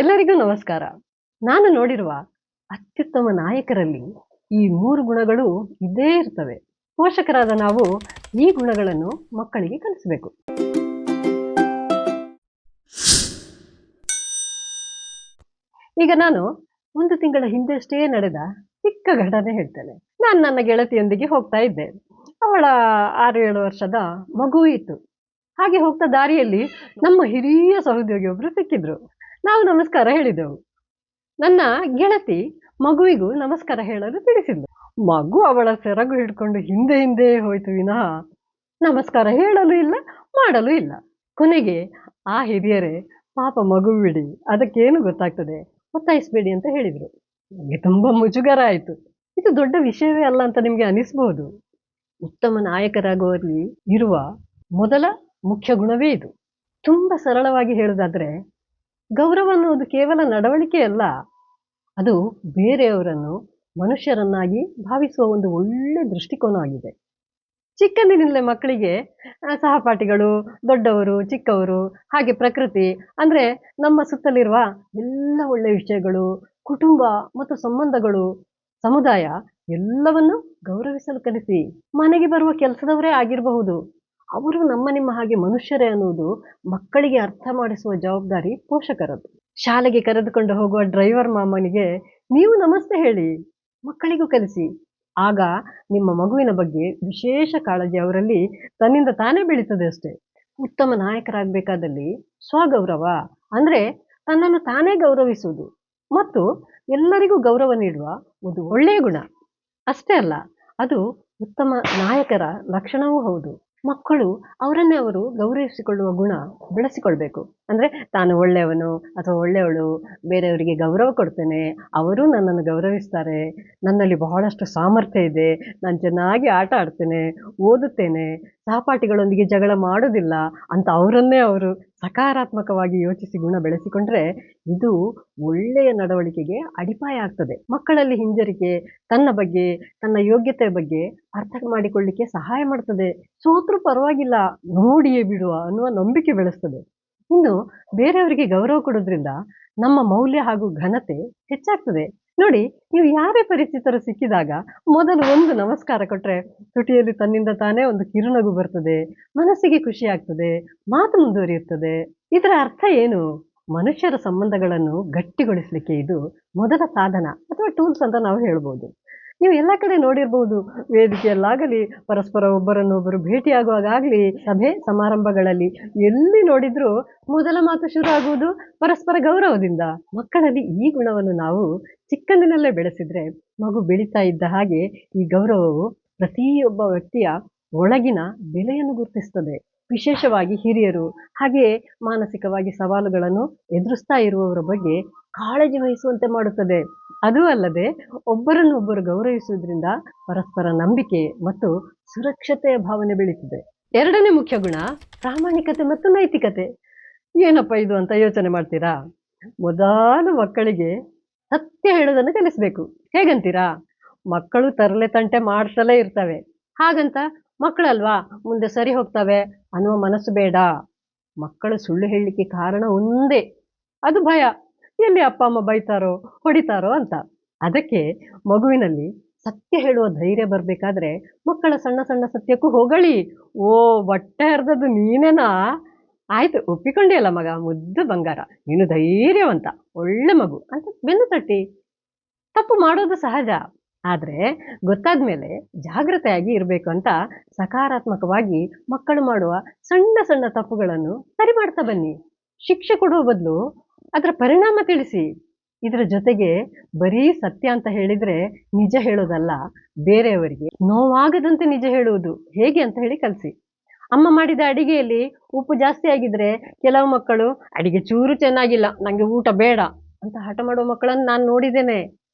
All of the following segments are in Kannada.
ಎಲ್ಲರಿಗೂ ನಮಸ್ಕಾರ. ನಾನು ನೋಡಿರುವ ಅತ್ಯುತ್ತಮ ನಾಯಕರಲ್ಲಿ ಈ 3 ಗುಣಗಳು ಇದ್ದೇ ಇರ್ತವೆ. ಪೋಷಕರಾದ ನಾವು ಈ ಗುಣಗಳನ್ನು ಮಕ್ಕಳಿಗೆ ಕಲಿಸಬೇಕು. ಈಗ ನಾನು 1 ತಿಂಗಳ ಹಿಂದಷ್ಟೇ ನಡೆದ ಚಿಕ್ಕ ಘಟನೆ ಹೇಳ್ತೇನೆ. ನಾನು ನನ್ನ ಗೆಳತಿಯೊಂದಿಗೆ ಹೋಗ್ತಾ ಇದ್ದೆ. ಅವಳ 6-7 ವರ್ಷದ ಮಗು ಇತ್ತು. ಹಾಗೆ ಹೋಗ್ತಾ ದಾರಿಯಲ್ಲಿ ನಮ್ಮ ಹಿರಿಯ ಸಹೋದ್ಯೋಗಿಯೊಬ್ರು ಸಿಕ್ಕಿದ್ರು. ನಾವು ನಮಸ್ಕಾರ ಹೇಳಿದೆವು. ನನ್ನ ಗೆಳತಿ ಮಗುವಿಗೂ ನಮಸ್ಕಾರ ಹೇಳಲು ತಿಳಿಸಿದ್ಲು. ಮಗು ಅವಳ ಸೆರಗು ಹಿಡ್ಕೊಂಡು ಹಿಂದೆ ಹಿಂದೆ ಹೋಯ್ತು ವಿನಃ ನಮಸ್ಕಾರ ಹೇಳಲು ಇಲ್ಲ, ಮಾಡಲು ಇಲ್ಲ. ಕೊನೆಗೆ ಆ ಹಿರಿಯರೇ ಪಾಪ ಮಗು ಬಿಡಿ, ಅದಕ್ಕೇನು ಗೊತ್ತಾಗ್ತದೆ, ಒತ್ತಾಯಿಸಬೇಡಿ ಅಂತ ಹೇಳಿದ್ರು. ನನಗೆ ತುಂಬಾ ಮುಜುಗರ ಆಯ್ತು. ಇದು ದೊಡ್ಡ ವಿಷಯವೇ ಅಲ್ಲ ಅಂತ ನಿಮ್ಗೆ ಅನಿಸ್ಬಹುದು. ಉತ್ತಮ ನಾಯಕರಾಗುವಲ್ಲಿ ಇರುವ ಮೊದಲ ಮುಖ್ಯ ಗುಣವೇ ಇದು. ತುಂಬಾ ಸರಳವಾಗಿ ಹೇಳುವುದಾದ್ರೆ, ಗೌರವ ಅನ್ನೋದು ಕೇವಲ ನಡವಳಿಕೆ ಅಲ್ಲ, ಅದು ಬೇರೆಯವರನ್ನು ಮನುಷ್ಯರನ್ನಾಗಿ ಭಾವಿಸುವ ಒಂದು ಒಳ್ಳೆ ದೃಷ್ಟಿಕೋನ ಆಗಿದೆ. ಚಿಕ್ಕಂದಿನಿಂದಲೇ ಮಕ್ಕಳಿಗೆ ಸಹಪಾಠಿಗಳು, ದೊಡ್ಡವರು, ಚಿಕ್ಕವರು, ಹಾಗೆ ಪ್ರಕೃತಿ, ಅಂದ್ರೆ ನಮ್ಮ ಸುತ್ತಲಿರುವ ಎಲ್ಲ ಒಳ್ಳೆಯ ವಿಷಯಗಳು, ಕುಟುಂಬ ಮತ್ತು ಸಂಬಂಧಗಳು, ಸಮುದಾಯ ಎಲ್ಲವನ್ನು ಗೌರವಿಸಲು ಕಲಿಸಿ. ಮನೆಗೆ ಬರುವ ಕೆಲಸದವರೇ ಆಗಿರಬಹುದು, ಅವರು ನಮ್ಮ ನಿಮ್ಮ ಹಾಗೆ ಮನುಷ್ಯರೇ ಅನ್ನುವುದು ಮಕ್ಕಳಿಗೆ ಅರ್ಥ ಮಾಡಿಸುವ ಜವಾಬ್ದಾರಿ ಪೋಷಕರದ್ದು. ಶಾಲೆಗೆ ಕರೆದುಕೊಂಡು ಹೋಗುವ ಡ್ರೈವರ್ ಮಾಮನಿಗೆ ನೀವು ನಮಸ್ತೆ ಹೇಳಿ, ಮಕ್ಕಳಿಗೂ ಕಲಿಸಿ. ಆಗ ನಿಮ್ಮ ಮಗುವಿನ ಬಗ್ಗೆ ವಿಶೇಷ ಕಾಳಜಿ ಅವರಲ್ಲಿ ತನ್ನಿಂದ ತಾನೇ ಬೆಳೀತದೆ ಅಷ್ಟೇ. ಉತ್ತಮ ನಾಯಕರಾಗಬೇಕಾದಲ್ಲಿ ಸ್ವಗೌರವ ಅಂದ್ರೆ ತನ್ನನ್ನು ತಾನೇ ಗೌರವಿಸುವುದು ಮತ್ತು ಎಲ್ಲರಿಗೂ ಗೌರವ ನೀಡುವ ಒಂದು ಒಳ್ಳೆಯ ಗುಣ ಅಷ್ಟೇ ಅಲ್ಲ, ಅದು ಉತ್ತಮ ನಾಯಕರ ಲಕ್ಷಣವೂ ಹೌದು. ಮಕ್ಕಳು ಅವರನ್ನೇ ಅವರು ಗೌರವಿಸಿಕೊಳ್ಳುವ ಗುಣ ಬೆಳೆಸಿಕೊಳ್ಬೇಕು. ಅಂದ್ರೆ ತಾನು ಒಳ್ಳೆಯವನು ಅಥವಾ ಒಳ್ಳೆಯವಳು, ಬೇರೆಯವರಿಗೆ ಗೌರವ ಕೊಡ್ತೇನೆ, ಅವರೂ ನನ್ನನ್ನು ಗೌರವಿಸ್ತಾರೆ, ನನ್ನಲ್ಲಿ ಬಹಳಷ್ಟು ಸಾಮರ್ಥ್ಯ ಇದೆ, ನಾನು ಚೆನ್ನಾಗಿ ಆಟ ಆಡ್ತೇನೆ, ಓದುತ್ತೇನೆ, ಸಹಪಾಠಿಗಳೊಂದಿಗೆ ಜಗಳ ಮಾಡೋದಿಲ್ಲ ಅಂತ ಅವರನ್ನೇ ಅವರು ಸಕಾರಾತ್ಮಕವಾಗಿ ಯೋಚಿಸಿ ಗುಣ ಬೆಳೆಸಿಕೊಂಡ್ರೆ ಇದು ಒಳ್ಳೆಯ ನಡವಳಿಕೆಗೆ ಅಡಿಪಾಯ ಆಗ್ತದೆ. ಮಕ್ಕಳಲ್ಲಿ ಹಿಂಜರಿಕೆ, ತನ್ನ ಬಗ್ಗೆ, ತನ್ನ ಯೋಗ್ಯತೆಯ ಬಗ್ಗೆ ಅರ್ಥ ಮಾಡಿಕೊಳ್ಳಿಕ್ಕೆ ಸಹಾಯ ಮಾಡ್ತದೆ. ಸೋತ್ರೂ ಪರವಾಗಿಲ್ಲ, ನೋಡಿಯೇ ಬಿಡುವ ಅನ್ನುವ ನಂಬಿಕೆ ಬೆಳೆಸ್ತದೆ. ಇನ್ನು ಬೇರೆಯವರಿಗೆ ಗೌರವ ಕೊಡೋದ್ರಿಂದ ನಮ್ಮ ಮೌಲ್ಯ ಹಾಗೂ ಘನತೆ ಹೆಚ್ಚಾಗ್ತದೆ. ನೋಡಿ, ನೀವು ಯಾರೇ ಪರಿಚಿತರು ಸಿಕ್ಕಿದಾಗ ಮೊದಲು ಒಂದು ನಮಸ್ಕಾರ ಕೊಟ್ರೆ ತುಟಿಯಲ್ಲಿ ತನ್ನಿಂದ ತಾನೇ ಒಂದು ಕಿರುನಗು ಬರ್ತದೆ, ಮನಸ್ಸಿಗೆ ಖುಷಿ ಆಗ್ತದೆ, ಮಾತು ಮುಂದುವರಿಯುತ್ತದೆ. ಇದರ ಅರ್ಥ ಏನು? ಮನುಷ್ಯರ ಸಂಬಂಧಗಳನ್ನು ಗಟ್ಟಿಗೊಳಿಸಲಿಕ್ಕೆ ಇದು ಮೊದಲ ಸಾಧನ ಅಥವಾ ಟೂಲ್ಸ್ ಅಂತ ನಾವು ಹೇಳ್ಬೋದು. ನೀವು ಎಲ್ಲ ಕಡೆ ನೋಡಿರ್ಬಹುದು, ವೇದಿಕೆಯಲ್ಲಾಗಲಿ, ಪರಸ್ಪರ ಒಬ್ಬರನ್ನೊಬ್ಬರು ಭೇಟಿಯಾಗುವಾಗಲಿ, ಸಭೆ ಸಮಾರಂಭಗಳಲ್ಲಿ ಎಲ್ಲಿ ನೋಡಿದ್ರೂ ಮೊದಲ ಮಾತು ಶುರು ಆಗುವುದು ಪರಸ್ಪರ ಗೌರವದಿಂದ. ಮಕ್ಕಳಲ್ಲಿ ಈ ಗುಣವನ್ನು ನಾವು ಚಿಕ್ಕಂದಿನಲ್ಲೇ ಬೆಳೆಸಿದ್ರೆ ಮಗು ಬೆಳೀತಾ ಇದ್ದ ಹಾಗೆ ಈ ಗೌರವವು ಪ್ರತಿಯೊಬ್ಬ ವ್ಯಕ್ತಿಯ ಒಳಗಿನ ಬೆಲೆಯನ್ನು ಗುರುತಿಸ್ತದೆ. ವಿಶೇಷವಾಗಿ ಹಿರಿಯರು, ಹಾಗೆಯೇ ಮಾನಸಿಕವಾಗಿ ಸವಾಲುಗಳನ್ನು ಎದುರಿಸ್ತಾ ಇರುವವರ ಬಗ್ಗೆ ಕಾಳಜಿ ವಹಿಸುವಂತೆ ಮಾಡುತ್ತದೆ. ಅದೂ ಅಲ್ಲದೆ ಒಬ್ಬರನ್ನೊಬ್ಬರು ಗೌರವಿಸುವುದರಿಂದ ಪರಸ್ಪರ ನಂಬಿಕೆ ಮತ್ತು ಸುರಕ್ಷತೆಯ ಭಾವನೆ ಬೆಳೀತದೆ. ಎರಡನೇ ಮುಖ್ಯ ಗುಣ ಪ್ರಾಮಾಣಿಕತೆ ಮತ್ತು ನೈತಿಕತೆ. ಏನಪ್ಪ ಇದು ಅಂತ ಯೋಚನೆ ಮಾಡ್ತೀರಾ? ಮೊದಲು ಮಕ್ಕಳಿಗೆ ಸತ್ಯ ಹೇಳೋದನ್ನು ಕಲಿಸ್ಬೇಕು. ಹೇಗಂತೀರಾ? ಮಕ್ಕಳು ತರಲೆ ತಂಟೆ ಮಾಡ್ತಲೇ ಇರ್ತವೆ, ಹಾಗಂತ ಮಕ್ಕಳಲ್ವಾ ಮುಂದೆ ಸರಿ ಹೋಗ್ತವೆ ಅನ್ನುವ ಮನಸ್ಸು ಬೇಡ. ಮಕ್ಕಳು ಸುಳ್ಳು ಹೇಳಲಿಕ್ಕೆ ಕಾರಣ ಒಂದೇ, ಅದು ಭಯ. ಎಲ್ಲಿ ಅಪ್ಪ ಅಮ್ಮ ಬೈತಾರೋ ಹೊಡಿತಾರೋ ಅಂತ. ಅದಕ್ಕೆ ಮಗುವಿನಲ್ಲಿ ಸತ್ಯ ಹೇಳುವ ಧೈರ್ಯ ಬರಬೇಕಾದ್ರೆ ಮಕ್ಕಳ ಸಣ್ಣ ಸಣ್ಣ ಸತ್ಯಕ್ಕೂ ಹೊಗಳಿ, ಓ ಬಟ್ಟೆ ಹರಿದದ್ದು ನೀನೇನಾ, ಆಯ್ತು ಒಪ್ಪಿಕೊಂಡಿಯಲ್ಲ ಮಗ, ಮುದ್ದು ಬಂಗಾರ, ನೀನು ಧೈರ್ಯವಂತ, ಒಳ್ಳೆ ಮಗು ಅಂತ ಬೆನ್ನು ತಟ್ಟಿ. ತಪ್ಪು ಮಾಡೋದು ಸಹಜ, ಆದ್ರೆ ಗೊತ್ತಾದ್ಮೇಲೆ ಜಾಗೃತೆಯಾಗಿ ಇರಬೇಕು ಅಂತ ಸಕಾರಾತ್ಮಕವಾಗಿ ಮಕ್ಕಳು ಮಾಡುವ ಸಣ್ಣ ಸಣ್ಣ ತಪ್ಪುಗಳನ್ನು ಸರಿ ಮಾಡ್ತಾ ಬನ್ನಿ. ಶಿಕ್ಷೆ ಕೊಡುವ ಬದಲು ಅದರ ಪರಿಣಾಮ ತಿಳಿಸಿ. ಇದರ ಜೊತೆಗೆ ಬರೀ ಸತ್ಯ ಅಂತ ಹೇಳಿದ್ರೆ ನಿಜ ಹೇಳೋದಲ್ಲ, ಬೇರೆಯವರಿಗೆ ನೋವಾಗದಂತೆ ನಿಜ ಹೇಳುವುದು ಹೇಗೆ ಅಂತ ಹೇಳಿ ಕಲಿಸಿ. ಅಮ್ಮ ಮಾಡಿದ ಅಡಿಗೆಯಲ್ಲಿ ಉಪ್ಪು ಜಾಸ್ತಿ ಆಗಿದ್ರೆ ಕೆಲವು ಮಕ್ಕಳು ಅಡಿಗೆ ಚೂರು ಚೆನ್ನಾಗಿಲ್ಲ, ನಂಗೆ ಊಟ ಬೇಡ ಅಂತ ಹಠ ಮಾಡುವ ಮಕ್ಕಳನ್ನು ನಾನು ನೋಡಿದ್ದೇನೆ.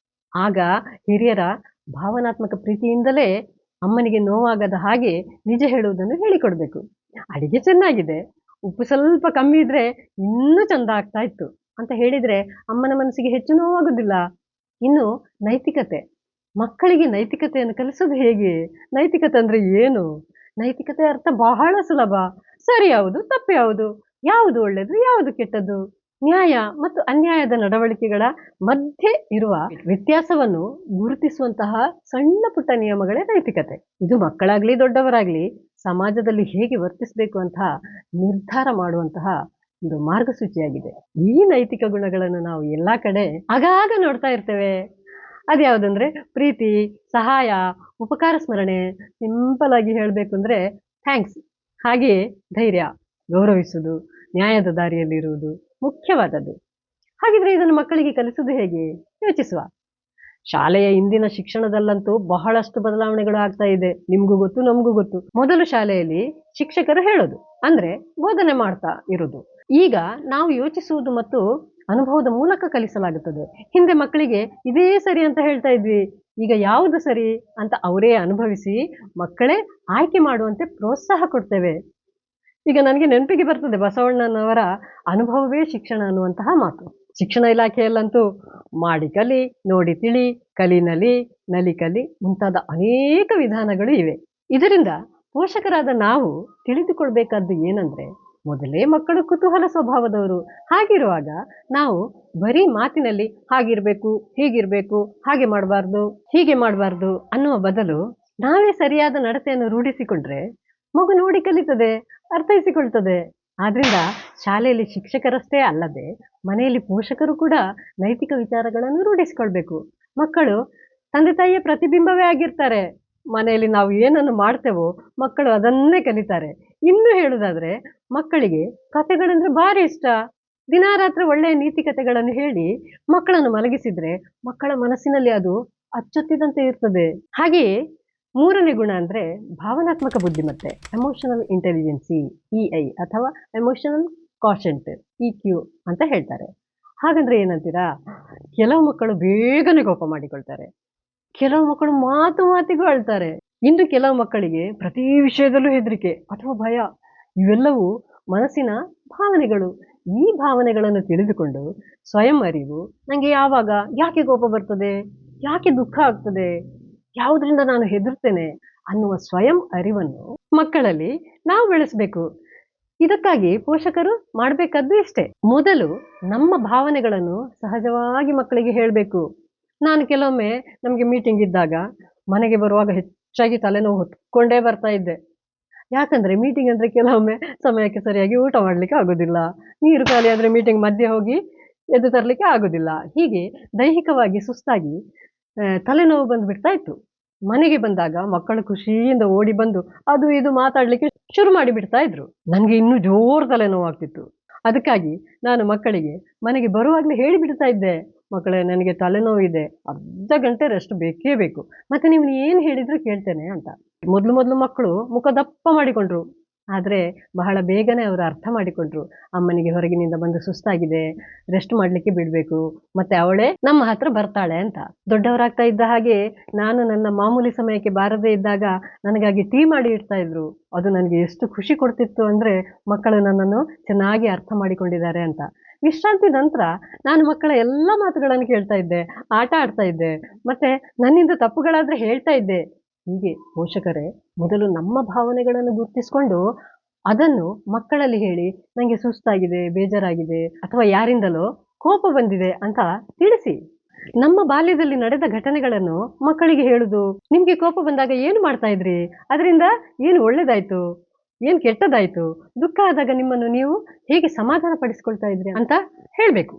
ಆಗ ಹಿರಿಯರ ಭಾವನಾತ್ಮಕ ಪ್ರೀತಿಯಿಂದಲೇ ಅಮ್ಮನಿಗೆ ನೋವಾಗದ ಹಾಗೆ ನಿಜ ಹೇಳುವುದನ್ನು ಹೇಳಿಕೊಡ್ಬೇಕು. ಅಡಿಗೆ ಚೆನ್ನಾಗಿದೆ, ಉಪ್ಪು ಸ್ವಲ್ಪ ಕಮ್ಮಿ ಇದ್ರೆ ಇನ್ನೂ ಚಂದ ಆಗ್ತಾ ಇತ್ತು ಅಂತ ಹೇಳಿದ್ರೆ ಅಮ್ಮನ ಮನಸ್ಸಿಗೆ ಹೆಚ್ಚು ನೋವಾಗುದಿಲ್ಲ. ಇನ್ನು ನೈತಿಕತೆ, ಮಕ್ಕಳಿಗೆ ನೈತಿಕತೆಯನ್ನು ಕಲಿಸೋದು ಹೇಗೆ? ನೈತಿಕತೆ ಅಂದ್ರೆ ಏನು? ನೈತಿಕತೆ ಅರ್ಥ ಬಹಳ ಸುಲಭ. ಸರಿ ಯಾವುದು, ತಪ್ಪು ಯಾವುದು, ಯಾವುದು ಒಳ್ಳೆಯದು, ಯಾವುದು ಕೆಟ್ಟದ್ದು, ನ್ಯಾಯ ಮತ್ತು ಅನ್ಯಾಯದ ನಡವಳಿಕೆಗಳ ಮಧ್ಯೆ ಇರುವ ವ್ಯತ್ಯಾಸವನ್ನು ಗುರುತಿಸುವಂತಹ ಸಣ್ಣ ಪುಟ್ಟ ನಿಯಮಗಳೇ ನೈತಿಕತೆ. ಇದು ಮಕ್ಕಳಾಗ್ಲಿ ದೊಡ್ಡವರಾಗ್ಲಿ ಸಮಾಜದಲ್ಲಿ ಹೇಗೆ ವರ್ತಿಸಬೇಕು ಅಂತ ನಿರ್ಧಾರ ಮಾಡುವಂತಹ ಒಂದು ಮಾರ್ಗಸೂಚಿಯಾಗಿದೆ. ಈ ನೈತಿಕ ಗುಣಗಳನ್ನು ನಾವು ಎಲ್ಲಾ ಕಡೆ ಆಗಾಗ ನೋಡ್ತಾ ಇರ್ತೇವೆ. ಅದ್ಯಾವುದಂದ್ರೆ ಪ್ರೀತಿ, ಸಹಾಯ, ಉಪಕಾರ ಸ್ಮರಣೆ, ಸಿಂಪಲ್ ಆಗಿ ಹೇಳ್ಬೇಕು ಅಂದ್ರೆ ಥ್ಯಾಂಕ್ಸ್, ಹಾಗೆಯೇ ಧೈರ್ಯ, ಗೌರವಿಸುವುದು, ನ್ಯಾಯದ ದಾರಿಯಲ್ಲಿರುವುದು ಮುಖ್ಯವಾದದ್ದು. ಹಾಗಿದ್ರೆ ಇದನ್ನು ಮಕ್ಕಳಿಗೆ ಕಲಿಸುವುದು ಹೇಗೆ ಯೋಚಿಸುವ. ಶಾಲೆಯ ಇಂದಿನ ಶಿಕ್ಷಣದಲ್ಲಂತೂ ಬಹಳಷ್ಟು ಬದಲಾವಣೆಗಳು ಆಗ್ತಾ ಇದೆ. ನಿಮ್ಗೂ ಗೊತ್ತು, ನಮಗೂ ಗೊತ್ತು. ಮೊದಲು ಶಾಲೆಯಲ್ಲಿ ಶಿಕ್ಷಕರು ಹೇಳೋದು ಅಂದ್ರೆ ಬೋಧನೆ ಮಾಡ್ತಾ ಇರೋದು. ಈಗ ನಾವು ಯೋಚಿಸುವುದು ಮತ್ತು ಅನುಭವದ ಮೂಲಕ ಕಲಿಸಲಾಗುತ್ತದೆ. ಹಿಂದೆ ಮಕ್ಕಳಿಗೆ ಇದೇ ಸರಿ ಅಂತ ಹೇಳ್ತಾ ಇದ್ವಿ. ಈಗ ಯಾವುದು ಸರಿ ಅಂತ ಅವರೇ ಅನುಭವಿಸಿ ಮಕ್ಕಳೇ ಆಯ್ಕೆ ಮಾಡುವಂತೆ ಪ್ರೋತ್ಸಾಹ ಕೊಡ್ತೇವೆ. ಈಗ ನನಗೆ ನೆನಪಿಗೆ ಬರ್ತದೆ ಬಸವಣ್ಣನವರ ಅನುಭವವೇ ಶಿಕ್ಷಣ ಅನ್ನುವಂತಹ ಮಾತು. ಶಿಕ್ಷಣ ಇಲಾಖೆಯಲ್ಲಂತೂ ಮಾಡಿ ಕಲಿ, ನೋಡಿ ತಿಳಿ, ಕಲಿ ನಲಿ, ನಲಿ ಕಲಿ ಮುಂತಾದ ಅನೇಕ ವಿಧಾನಗಳು ಇವೆ. ಇದರಿಂದ ಪೋಷಕರಾದ ನಾವು ತಿಳಿದುಕೊಳ್ಬೇಕಾದ್ದು ಏನಂದ್ರೆ, ಮೊದಲೇ ಮಕ್ಕಳು ಕುತೂಹಲ ಸ್ವಭಾವದವರು. ಹಾಗಿರುವಾಗ ನಾವು ಬರೀ ಮಾತಿನಲ್ಲಿ ಹಾಗಿರ್ಬೇಕು, ಹೀಗಿರ್ಬೇಕು, ಹಾಗೆ ಮಾಡಬಾರ್ದು, ಹೀಗೆ ಮಾಡಬಾರ್ದು ಅನ್ನುವ ಬದಲು ನಾವೇ ಸರಿಯಾದ ನಡತೆಯನ್ನು ರೂಢಿಸಿಕೊಂಡ್ರೆ ಮಗು ನೋಡಿ ಕಲಿತದೆ, ಅರ್ಥೈಸಿಕೊಳ್ತದೆ. ಆದ್ರಿಂದ ಶಾಲೆಯಲ್ಲಿ ಶಿಕ್ಷಕರಷ್ಟೇ ಅಲ್ಲದೆ ಮನೆಯಲ್ಲಿ ಪೋಷಕರು ಕೂಡ ನೈತಿಕ ವಿಚಾರಗಳನ್ನು ರೂಢಿಸಿಕೊಳ್ಬೇಕು. ಮಕ್ಕಳು ತಂದೆ ತಾಯಿಯ ಪ್ರತಿಬಿಂಬವೇ ಆಗಿರ್ತಾರೆ. ಮನೆಯಲ್ಲಿ ನಾವು ಏನನ್ನು ಮಾಡ್ತೇವೋ ಮಕ್ಕಳು ಅದನ್ನೇ ಕಲಿತಾರೆ. ಇನ್ನು ಹೇಳುದಾದ್ರೆ ಮಕ್ಕಳಿಗೆ ಕಥೆಗಳಂದ್ರೆ ಭಾರಿ ಇಷ್ಟ. ದಿನಾರಾತ್ರಿ ಒಳ್ಳೆಯ ನೀತಿ ಕಥೆಗಳನ್ನು ಹೇಳಿ ಮಕ್ಕಳನ್ನು ಮಲಗಿಸಿದ್ರೆ ಮಕ್ಕಳ ಮನಸ್ಸಿನಲ್ಲಿ ಅದು ಅಚ್ಚೊತ್ತಿದಂತೆ ಇರ್ತದೆ. ಹಾಗೆಯೇ ಮೂರನೇ ಗುಣ ಅಂದ್ರೆ ಭಾವನಾತ್ಮಕ ಬುದ್ಧಿಮತ್ತೆ, ಎಮೋಷನಲ್ ಇಂಟೆಲಿಜೆನ್ಸಿ, ಇಐ ಅಥವಾ ಎಮೋಷನಲ್ ಕಾಶೆಂಟ್, ಇಕ್ಯೂ ಅಂತ ಹೇಳ್ತಾರೆ. ಹಾಗಂದ್ರೆ ಏನಂತೀರಾ? ಕೆಲವು ಮಕ್ಕಳು ಬೇಗನೆ ಕೋಪ ಮಾಡಿಕೊಳ್ತಾರೆ, ಕೆಲವು ಮಕ್ಕಳು ಮಾತಿಗೂ ಅಳ್ತಾರೆ. ಇನ್ನು ಕೆಲವು ಮಕ್ಕಳಿಗೆ ಪ್ರತಿ ವಿಷಯದಲ್ಲೂ ಹೆದರಿಕೆ ಅಥವಾ ಭಯ. ಇವೆಲ್ಲವೂ ಮನಸ್ಸಿನ ಭಾವನೆಗಳು. ಈ ಭಾವನೆಗಳನ್ನು ತಿಳಿದುಕೊಂಡು ಸ್ವಯಂ ಅರಿವು, ನಂಗೆ ಯಾವಾಗ ಯಾಕೆ ಕೋಪ ಬರ್ತದೆ, ಯಾಕೆ ದುಃಖ ಆಗ್ತದೆ, ಯಾವುದರಿಂದ ನಾನು ಹೆದರ್ತೇನೆ ಅನ್ನುವ ಸ್ವಯಂ ಅರಿವನ್ನು ಮಕ್ಕಳಲ್ಲಿ ನಾವು ಬೆಳೆಸಬೇಕು. ಇದಕ್ಕಾಗಿ ಪೋಷಕರು ಮಾಡಬೇಕಾದ್ದು ಇಷ್ಟೇ. ಮೊದಲು ನಮ್ಮ ಭಾವನೆಗಳನ್ನು ಸಹಜವಾಗಿ ಮಕ್ಕಳಿಗೆ ಹೇಳಬೇಕು. ನಾನು ಕೆಲವೊಮ್ಮೆ ನಮಗೆ ಮೀಟಿಂಗ್ ಇದ್ದಾಗ ಮನೆಗೆ ಬರುವಾಗ ಹೆಚ್ಚಾಗಿ ತಲೆನೋವು ಹೊತ್ಕೊಂಡೇ ಬರ್ತಾ ಇದ್ದೆ. ಯಾಕಂದ್ರೆ ಮೀಟಿಂಗ್ ಅಂದ್ರೆ ಕೆಲವೊಮ್ಮೆ ಸಮಯಕ್ಕೆ ಸರಿಯಾಗಿ ಊಟ ಮಾಡ್ಲಿಕ್ಕೆ ಆಗೋದಿಲ್ಲ, ನೀರು ಖಾಲಿ ಆದ್ರೆ ಮೀಟಿಂಗ್ ಮಧ್ಯೆ ಹೋಗಿ ಎದ್ದು ತರಲಿಕ್ಕೆ ಆಗೋದಿಲ್ಲ. ಹೀಗೆ ದೈಹಿಕವಾಗಿ ಸುಸ್ತಾಗಿ ತಲೆನೋವು ಬಂದು ಬಿಡ್ತಾ ಇತ್ತು. ಮನೆಗೆ ಬಂದಾಗ ಮಕ್ಕಳು ಖುಷಿಯಿಂದ ಓಡಿ ಬಂದು ಅದು ಇದು ಮಾತಾಡ್ಲಿಕ್ಕೆ ಶುರು ಮಾಡಿ ಬಿಡ್ತಾ ಇದ್ರು. ನನಗೆ ಇನ್ನೂ ಜೋರು ತಲೆನೋವು ಆಗ್ತಿತ್ತು. ಅದಕ್ಕಾಗಿ ನಾನು ಮಕ್ಕಳಿಗೆ ಮನೆಗೆ ಬರುವಾಗಲೇ ಹೇಳಿ ಬಿಡ್ತಾ ಇದ್ದೆ, ಮಕ್ಕಳೇ ನನಗೆ ತಲೆನೋವು ಇದೆ, ಅರ್ಧ ಗಂಟೆ ರೆಸ್ಟ್ ಬೇಕೇ ಬೇಕು, ಮತ್ತೆ ನೀವು ಏನು ಹೇಳಿದ್ರು ಕೇಳ್ತೇನೆ ಅಂತ. ಮೊದಲು ಮಕ್ಕಳು ಮುಖ ದಪ್ಪ ಮಾಡಿಕೊಂಡ್ರು. ಆದ್ರೆ ಬಹಳ ಬೇಗನೆ ಅವರು ಅರ್ಥ ಮಾಡಿಕೊಂಡ್ರು, ಅಮ್ಮನಿಗೆ ಹೊರಗಿನಿಂದ ಬಂದು ಸುಸ್ತಾಗಿದೆ, ರೆಸ್ಟ್ ಮಾಡ್ಲಿಕ್ಕೆ ಬಿಡ್ಬೇಕು, ಮತ್ತೆ ಅವಳೇ ನಮ್ಮ ಹತ್ರ ಬರ್ತಾಳೆ ಅಂತ. ದೊಡ್ಡವರಾಗ್ತಾ ಇದ್ದ ಹಾಗೆ ನಾನು ನನ್ನ ಮಾಮೂಲಿ ಸಮಯಕ್ಕೆ ಬಾರದೇ ಇದ್ದಾಗ ನನಗಾಗಿ ಟೀ ಮಾಡಿ ಇಡ್ತಾ ಇದ್ರು. ಅದು ನನಗೆ ಎಷ್ಟು ಖುಷಿ ಕೊಡ್ತಿತ್ತು ಅಂದ್ರೆ ಮಕ್ಕಳು ನನ್ನನ್ನು ಚೆನ್ನಾಗಿ ಅರ್ಥ ಮಾಡಿಕೊಂಡಿದ್ದಾರೆ ಅಂತ. ವಿಶ್ರಾಂತಿ ನಂತರ ನಾನು ಮಕ್ಕಳ ಎಲ್ಲ ಮಾತುಗಳನ್ನು ಕೇಳ್ತಾ ಇದ್ದೆ, ಆಟ ಆಡ್ತಾ ಇದ್ದೆ, ಮತ್ತೆ ನನ್ನಿಂದ ತಪ್ಪುಗಳಾದ್ರೆ ಹೇಳ್ತಾ ಇದ್ದೆ. ಹೀಗೆ ಪೋಷಕರೇ ಮೊದಲು ನಮ್ಮ ಭಾವನೆಗಳನ್ನು ಗುರುತಿಸಿಕೊಂಡು ಅದನ್ನು ಮಕ್ಕಳಲ್ಲಿ ಹೇಳಿ, ನಂಗೆ ಸುಸ್ತಾಗಿದೆ, ಬೇಜಾರಾಗಿದೆ ಅಥವಾ ಯಾರಿಂದಲೋ ಕೋಪ ಬಂದಿದೆ ಅಂತ ತಿಳಿಸಿ. ನಮ್ಮ ಬಾಲ್ಯದಲ್ಲಿ ನಡೆದ ಘಟನೆಗಳನ್ನು ಮಕ್ಕಳಿಗೆ ಹೇಳುದು. ನಿಮ್ಗೆ ಕೋಪ ಬಂದಾಗ ಏನು ಮಾಡ್ತಾ ಇದ್ರಿ, ಅದರಿಂದ ಏನು ಒಳ್ಳೇದಾಯ್ತು, ಏನು ಕೆಟ್ಟದಾಯ್ತು, ದುಃಖ ಆದಾಗ ನಿಮ್ಮನ್ನು ನೀವು ಹೇಗೆ ಸಮಾಧಾನ ಪಡಿಸ್ಕೊಳ್ತಾ ಇದ್ರಿ ಅಂತ ಹೇಳ್ಬೇಕು.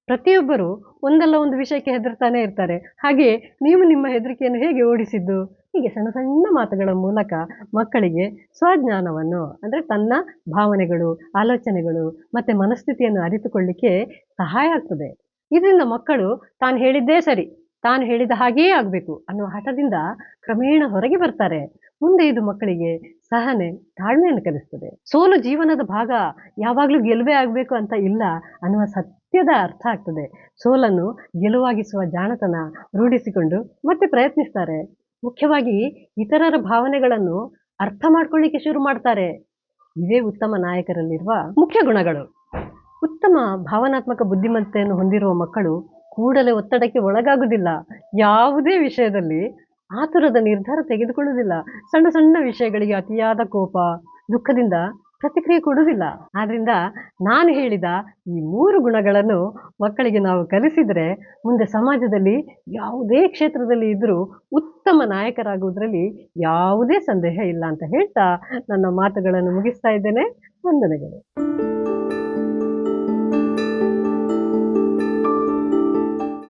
ಪ್ರತಿಯೊಬ್ಬರು ಒಂದಲ್ಲ ಒಂದು ವಿಷಯಕ್ಕೆ ಹೆದರ್ತಾನೆ ಇರ್ತಾರೆ. ಹಾಗೆ ನೀವು ನಿಮ್ಮ ಹೆದರಿಕೆಯನ್ನು ಹೇಗೆ ಓಡಿಸಿದ್ದು? ಹೀಗೆ ಸಣ್ಣ ಸಣ್ಣ ಮಾತುಗಳ ಮೂಲಕ ಮಕ್ಕಳಿಗೆ ಸ್ವಜ್ಞಾನವನ್ನು ಅಂದ್ರೆ ತನ್ನ ಭಾವನೆಗಳು, ಆಲೋಚನೆಗಳು ಮತ್ತೆ ಮನಸ್ಥಿತಿಯನ್ನು ಅರಿತುಕೊಳ್ಳಿಕ್ಕೆ ಸಹಾಯ ಆಗ್ತದೆ. ಇದರಿಂದ ಮಕ್ಕಳು ತಾನು ಹೇಳಿದ್ದೇ ಸರಿ, ತಾನು ಹೇಳಿದ ಹಾಗೆಯೇ ಆಗ್ಬೇಕು ಅನ್ನುವ ಹಠದಿಂದ ಕ್ರಮೇಣ ಹೊರಗೆ ಬರ್ತಾರೆ. ಮುಂದೆ ಇದು ಮಕ್ಕಳಿಗೆ ಸಹನೆ, ತಾಳ್ಮೆಯನ್ನು ಕಲಿಸ್ತದೆ. ಸೋಲು ಜೀವನದ ಭಾಗ, ಯಾವಾಗ್ಲೂ ಗೆಲುವೇ ಆಗ್ಬೇಕು ಅಂತ ಇಲ್ಲ ಅನ್ನುವ ಸತ್ಯದ ಅರ್ಥ ಆಗ್ತದೆ. ಸೋಲನ್ನು ಗೆಲುವಾಗಿಸುವ ಜಾಣತನ ರೂಢಿಸಿಕೊಂಡು ಮತ್ತೆ ಪ್ರಯತ್ನಿಸ್ತಾರೆ. ಮುಖ್ಯವಾಗಿ ಇತರರ ಭಾವನೆಗಳನ್ನು ಅರ್ಥ ಮಾಡ್ಕೊಳ್ಳಿಕ್ಕೆ ಶುರು ಮಾಡ್ತಾರೆ. ಇವೇ ಉತ್ತಮ ನಾಯಕರಲ್ಲಿರುವ ಮುಖ್ಯ ಗುಣಗಳು. ಉತ್ತಮ ಭಾವನಾತ್ಮಕ ಬುದ್ಧಿಮತ್ತೆಯನ್ನು ಹೊಂದಿರುವ ಮಕ್ಕಳು ಕೂಡಲೇ ಒತ್ತಡಕ್ಕೆ ಒಳಗಾಗುವುದಿಲ್ಲ. ಯಾವುದೇ ವಿಷಯದಲ್ಲಿ ಆತುರದ ನಿರ್ಧಾರ ತೆಗೆದುಕೊಳ್ಳುವುದಿಲ್ಲ. ಸಣ್ಣ ಸಣ್ಣ ವಿಷಯಗಳಿಗೆ ಅತಿಯಾದ ಕೋಪ, ದುಃಖದಿಂದ ಪ್ರತಿಕ್ರಿಯೆ ಕೊಡುವುದಿಲ್ಲ. ಆದ್ರಿಂದ ನಾನು ಹೇಳಿದ ಈ 3 ಗುಣಗಳನ್ನು ಮಕ್ಕಳಿಗೆ ನಾವು ಕಲಿಸಿದ್ರೆ ಮುಂದೆ ಸಮಾಜದಲ್ಲಿ ಯಾವುದೇ ಕ್ಷೇತ್ರದಲ್ಲಿ ಇದ್ರೂ ಉತ್ತಮ ನಾಯಕರಾಗುವುದರಲ್ಲಿ ಯಾವುದೇ ಸಂದೇಹ ಇಲ್ಲ ಅಂತ ಹೇಳ್ತಾ ನನ್ನ ಮಾತುಗಳನ್ನು ಮುಗಿಸ್ತಾ ಇದ್ದೇನೆ. ವಂದನೆಗಳು.